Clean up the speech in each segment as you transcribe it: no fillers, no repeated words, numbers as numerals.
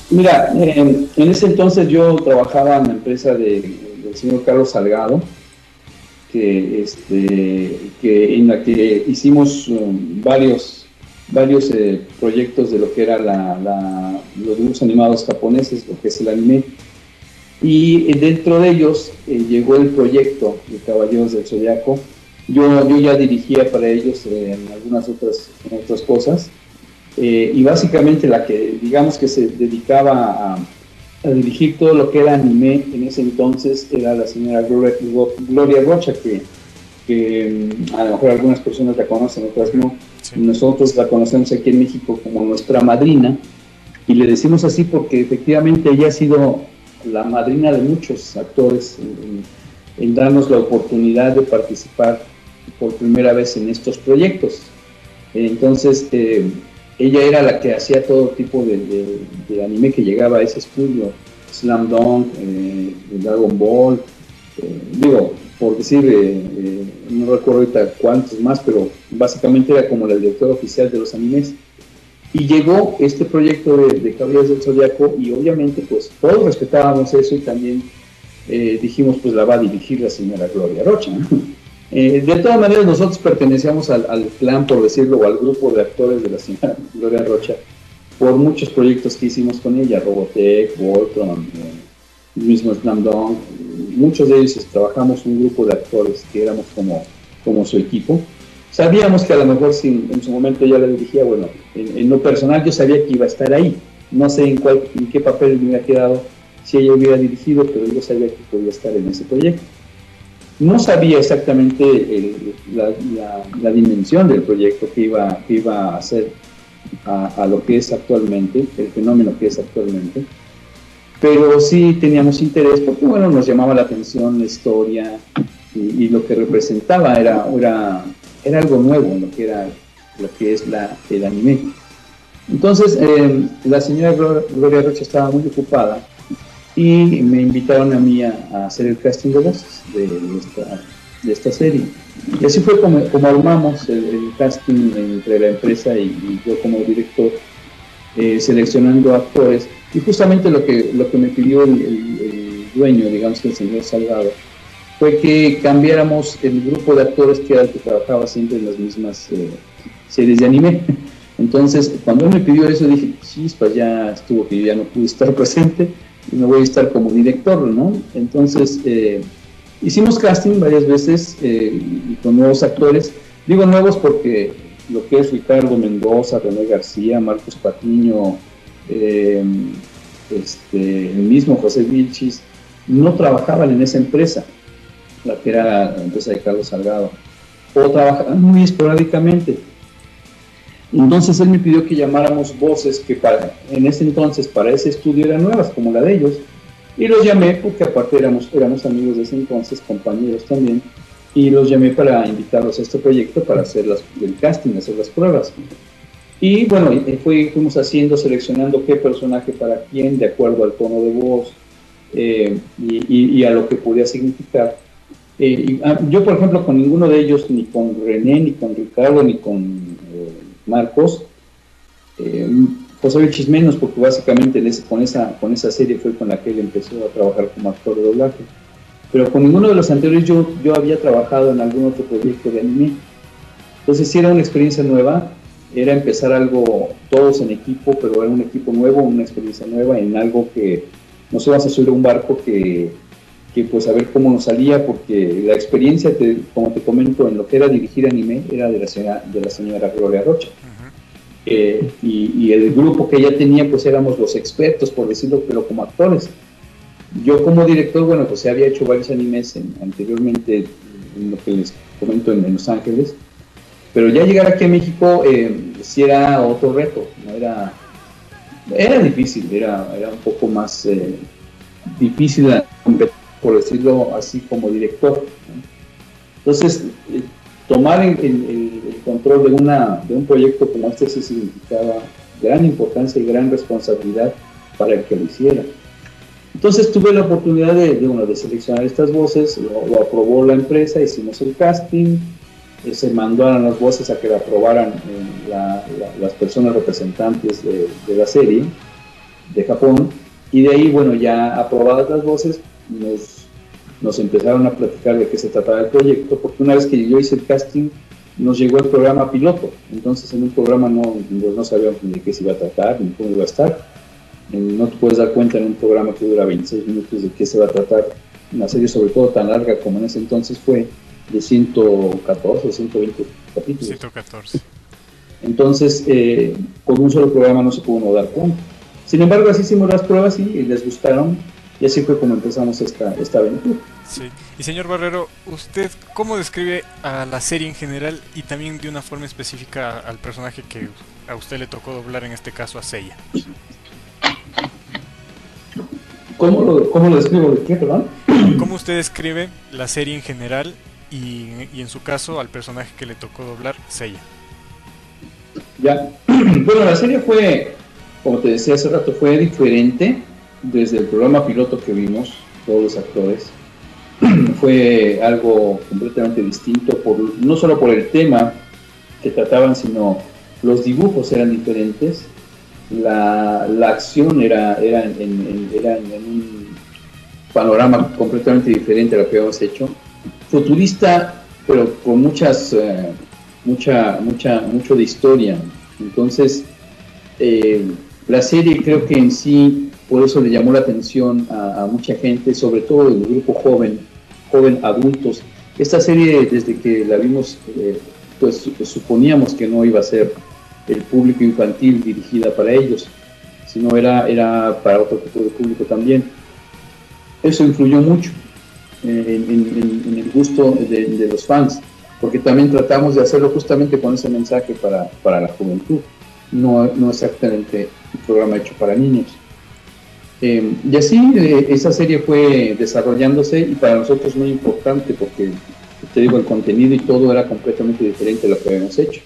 Mira, en ese entonces yo trabajaba en la empresa del señor Carlos Salgado, en la que hicimos varios proyectos de lo que era los dibujos animados japoneses, lo que es el anime. Y dentro de ellos llegó el proyecto de Caballeros del Zodiaco. Yo ya dirigía para ellos en algunas otras cosas. Y básicamente la que, digamos que se dedicaba a dirigir todo lo que era anime en ese entonces era la señora Gloria Rocha, que a lo mejor algunas personas la conocen, otras no. Sí. Nosotros la conocemos aquí en México como nuestra madrina, y le decimos así porque efectivamente ella ha sido la madrina de muchos actores en darnos la oportunidad de participar por primera vez en estos proyectos. Entonces, ella era la que hacía todo tipo de anime que llegaba a ese estudio, Slam Dunk, Dragon Ball, digo, por decir, no recuerdo ahorita cuántos más, pero básicamente era como la directora oficial de los animes. Y llegó este proyecto de Caballeros del Zodiaco, y obviamente pues todos respetábamos eso, y también dijimos, pues la va a dirigir la señora Gloria Rocha, ¿no? De todas maneras, nosotros pertenecíamos al clan, por decirlo, o al grupo de actores de la señora Gloria Rocha, por muchos proyectos que hicimos con ella, Robotech, Voltron, el mismo Slam Dunk. Muchos de ellos trabajamos un grupo de actores que éramos como su equipo. Sabíamos que a lo mejor si en su momento ella la dirigía, bueno, en lo personal yo sabía que iba a estar ahí. No sé en qué papel me hubiera quedado si ella hubiera dirigido, pero yo sabía que podía estar en ese proyecto. No sabía exactamente la dimensión del proyecto que iba a hacer a lo que es actualmente, el fenómeno que es actualmente, pero sí teníamos interés porque, bueno, nos llamaba la atención la historia, y lo que representaba era algo nuevo en lo que es el anime. Entonces, la señora Gloria Rocha estaba muy ocupada, y me invitaron a mí a hacer el casting de voces de esta serie. Y así fue como armamos el casting entre la empresa y yo como director, seleccionando actores. Y justamente lo que me pidió el dueño, digamos que el señor Salgado, fue que cambiáramos el grupo de actores que era el que trabajaba siempre en las mismas series de anime. Entonces, cuando él me pidió eso, dije, chispas, ya estuvo, que yo ya no pude estar presente, y me voy a estar como director, ¿no? Entonces, hicimos casting varias veces, y con nuevos actores. Digo nuevos porque lo que es Ricardo Mendoza, René García, Marcos Patiño, el mismo José Vilchis, no trabajaban en esa empresa, la que era la empresa de Carlos Salgado, o trabajaban muy esporádicamente. Entonces él me pidió que llamáramos voces que en ese entonces para ese estudio eran nuevas, como la de ellos, y los llamé porque aparte éramos amigos de ese entonces, compañeros también, y los llamé para invitarlos a este proyecto para hacer el casting, hacer las pruebas. Y bueno, fuimos seleccionando qué personaje para quién, de acuerdo al tono de voz, y a lo que podía significar. Yo, por ejemplo, con ninguno de ellos, ni con René, ni con Ricardo, ni con Marcos, José Vilchis menos, porque básicamente con esa serie fue con la que él empezó a trabajar como actor de doblaje. Pero con ninguno de los anteriores yo había trabajado en algún otro proyecto de anime. Entonces sí era una experiencia nueva, era empezar algo todos en equipo, pero era un equipo nuevo, una experiencia nueva en algo que nos íbamos a subir a un barco que pues a ver cómo nos salía, porque la experiencia, como te comento, en lo que era dirigir anime, era de la señora Gloria Rocha. Y el grupo que ella tenía, pues éramos los expertos, por decirlo, pero como actores. Yo como director, bueno, pues había hecho varios animes anteriormente, en lo que les comento en Los Ángeles, pero ya llegar aquí a México sí era otro reto, ¿no? Era difícil, era un poco más difícil competir, por decirlo así, como director, ¿no? Entonces, tomar el control de un proyecto como este sí significaba gran importancia y gran responsabilidad para el que lo hiciera. Entonces tuve la oportunidad de seleccionar estas voces, lo aprobó la empresa, hicimos el casting, se mandaron las voces a que la aprobaran las personas representantes de la serie, de Japón, y de ahí, bueno, ya aprobadas las voces, nos empezaron a platicar de qué se trataba el proyecto, porque una vez que yo hice el casting, nos llegó el programa piloto. Entonces en un programa no sabíamos ni de qué se iba a tratar, ni cómo iba a estar. No te puedes dar cuenta en un programa que dura 26 minutos de qué se va a tratar. Una serie sobre todo tan larga como en ese entonces fue, de 114 o 120 capítulos. 114. Entonces, con un solo programa no se pudo uno dar cuenta. Sin embargo, así hicimos las pruebas y les gustaron, y así fue como empezamos esta aventura. Sí. Y señor Barrero, ¿usted cómo describe a la serie en general y también de una forma específica al personaje que a usted le tocó doblar, en este caso a Seiya? ¿Cómo lo describo? ¿De qué, perdón? ¿Cómo usted describe la serie en general y en su caso al personaje que le tocó doblar, Seiya? Ya. Bueno, la serie fue, como te decía hace rato, fue diferente desde el programa piloto que vimos, todos los actores. Fue algo completamente distinto, no solo por el tema que trataban, sino los dibujos eran diferentes, la acción era en un panorama completamente diferente a lo que habíamos hecho, futurista, pero con mucho de historia. Entonces, la serie creo que en sí, por eso le llamó la atención a mucha gente, sobre todo el grupo joven adultos. Esta serie, desde que la vimos, pues suponíamos que no iba a ser el público infantil dirigida para ellos, sino era para otro tipo de público también. Eso influyó mucho en el gusto de los fans, porque también tratamos de hacerlo justamente con ese mensaje para la juventud, no exactamente un programa hecho para niños. Y así esa serie fue desarrollándose, y para nosotros muy importante porque, te digo, el contenido y todo era completamente diferente a lo que habíamos hecho.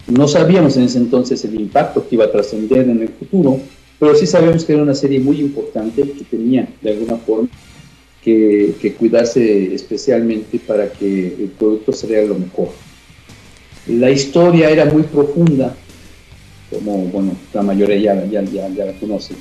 No sabíamos en ese entonces el impacto que iba a trascender en el futuro, pero sí sabíamos que era una serie muy importante que tenía de alguna forma que cuidarse especialmente para que el producto saliera lo mejor. La historia era muy profunda, como bueno, la mayoría ya la conoce.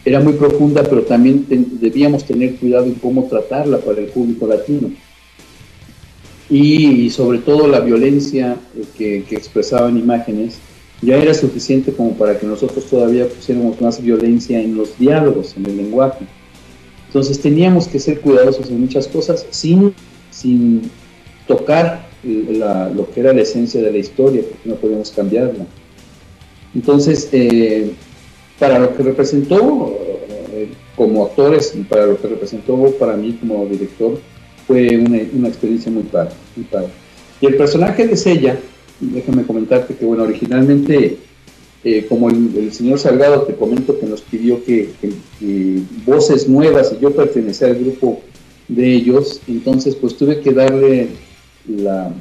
Era muy profunda, pero también debíamos tener cuidado en cómo tratarla para el público latino. Y sobre todo la violencia que expresaba en imágenes ya era suficiente como para que nosotros todavía pusiéramos más violencia en los diálogos, en el lenguaje. Entonces teníamos que ser cuidadosos en muchas cosas sin tocar lo que era la esencia de la historia, porque no podíamos cambiarla. Entonces, para lo que representó como actores y para lo que representó para mí como director, fue una experiencia muy padre. Y el personaje de Seiya, déjame comentarte que, bueno, originalmente, como el señor Salgado, te comento que nos pidió que voces nuevas, y yo pertenecía al grupo de ellos, entonces pues tuve que darle la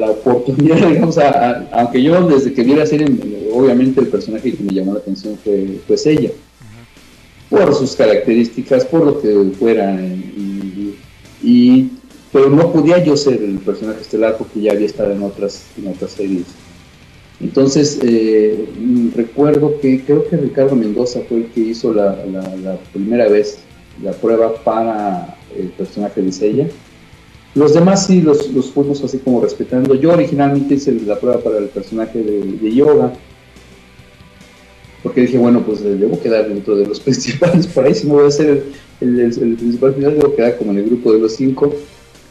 oportunidad, digamos, aunque yo desde que vi la serie, obviamente el personaje que me llamó la atención fue Seiya, por sus características, por lo que fuera, pero no podía yo ser el personaje estelar porque ya había estado en otras series. Entonces, recuerdo que creo que Ricardo Mendoza fue el que hizo la primera vez la prueba para el personaje de Seiya. Los demás sí los fuimos así como respetando. Yo originalmente hice la prueba para el personaje de Yoga, porque dije, bueno, pues debo quedar dentro de los principales por ahí, si no voy a ser el principal final, debo quedar como en el grupo de los 5.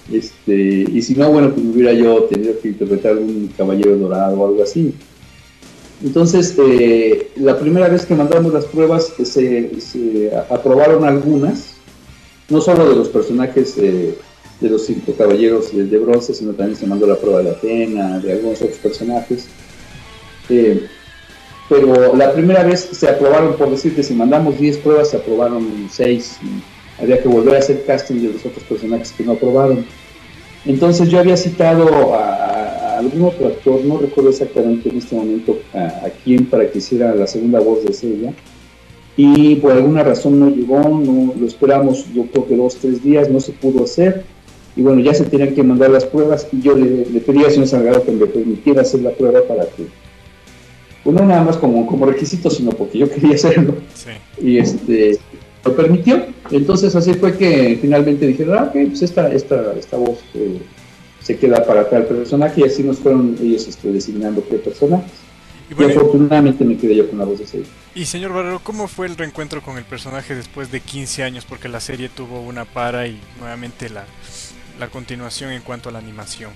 Y si no, bueno, pues hubiera yo tenido que interpretar un caballero dorado o algo así. Entonces, la primera vez que mandamos las pruebas, se aprobaron algunas, no solo de los personajes de los 5 caballeros de bronce, sino también se mandó la prueba de Athena, de algunos otros personajes. Pero la primera vez se aprobaron, por decirte, si mandamos 10 pruebas, se aprobaron 6. Había que volver a hacer casting de los otros personajes que no aprobaron. Entonces yo había citado a algún otro actor, no recuerdo exactamente en este momento a quién, para que hiciera la segunda voz de Seiya, y por alguna razón no llegó, no lo esperamos, yo creo que 2-3 días, no se pudo hacer, y bueno, ya se tenían que mandar las pruebas y yo le pedí al señor Salgado que me permitiera hacer la prueba para que, pues no nada más como requisito, sino porque yo quería hacerlo. Sí. Y lo permitió. Entonces así fue que finalmente dijeron, ok, pues esta voz se queda para tal personaje, y así nos fueron ellos designando qué personajes. Y, bueno, y afortunadamente me quedé yo con la voz de Seiya. Y señor Barrero, ¿cómo fue el reencuentro con el personaje después de 15 años? Porque la serie tuvo una para y nuevamente la continuación en cuanto a la animación.